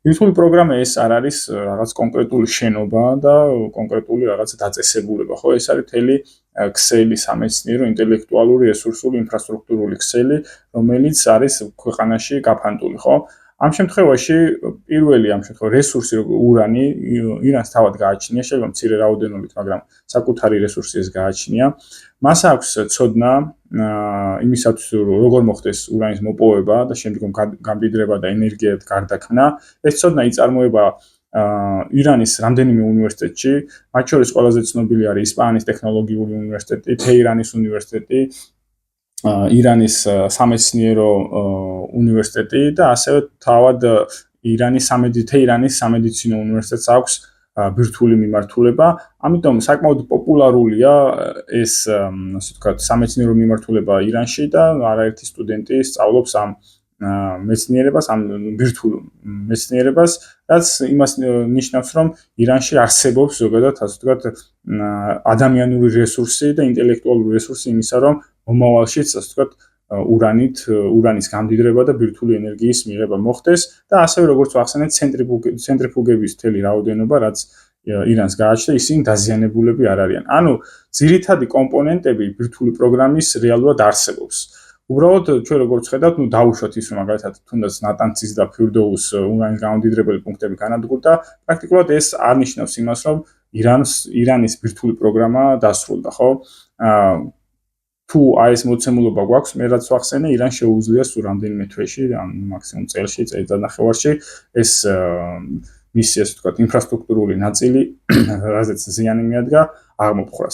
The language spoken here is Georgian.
ბირთვული პროგრამა ეს არ არის რაღაც კონკრეტული შენობა და კონკრეტული რაღაცა დაწესებულება, ხო? ეს არის მთელი ქსელი, სამეცნიერო, ინტელექტუალური, რესურსული, ინფრასტრუქტურული ქსელი, რომელიც არის ქვეყანაში გაფანტული, ხო? ამ შემთხვევაში პირველი რესურსი ურანი ირანს თავად გააჩნია, შეიძლება მცირე რაოდენობით, მაგრამ საკუთარი რესურსი ეს გააჩნია. მას აქვს ცოდნა იმისათვის როგორ მოხდეს ურანის მოპოვება და შემდგომ გამდიდრება და ენერგიად გარდაქმნა. ეს ცოდნა იწარმოება ირანის რამდენიმე უნივერსიტეტში, მათ შორის ყველაზე ცნობილი არის ისპანის ტექნოლოგიური უნივერსიტეტი, თეირანის უნივერსიტეტი, ირანის სამეცნიერო უნივერსიტეტი და ასევე თავად ირანის სამედიცინო უნივერსიტეტს აქვს ბირთვული მიმართულება, ამიტომ საკმაოდ პოპულარულია ეს, ასე ვთქვათ, სამეცნიერო მიმართულება ირანში და არაერთი სტუდენტი სწავლობს ამ მეცნიერებას, ამ ბირთვულ მეცნიერებას, რაც იმას ნიშნავს, რომ ირანში არსებობს ზოგადად, ასე ვთქვათ, ადამიანური რესურსი და ინტელექტუალური რესურსი იმისა, რომ მომავალშიც, ასე ვთქვათ, ურანის გამდიდრება და ბირთვული ენერგიის მიღება მოხდეს და ასევე როგორც ვახსენეთ, ცენტრიფუგების მთელი რაოდენობა, რაც ირანს გააჩნდა, ისინი დაზიანებულები არ არიან. ანუ ძირითადი კომპონენტები ბირთვული პროგრამის რეალურად არსებობს. უბრალოდ ჩვენ როგორც ხედავთ, დავუშვათ ის, რომ მაგალითად თუნდაც ნატანცის და ფირდოუს ურანის გამომდიდრებელი პუნქტები განადგურდა, პრაქტიკულად ეს არ ნიშნავს იმას, რომ ირანის ბირთვული პროგრამა დასრულდა, ხო? თუ ეს მოცემულობა გვაქვს, მე რაც ვახსენე, ირანს შეუძლია სულ რამდენიმე თვეში, მაქსიმუმ წელში, წელიწადნახევარში ეს მისი, ასე ვთქვათ, ინფრასტრუქტურული ნაწილი, რაზეც ზიანი მიადგა, აღმოფხვრას.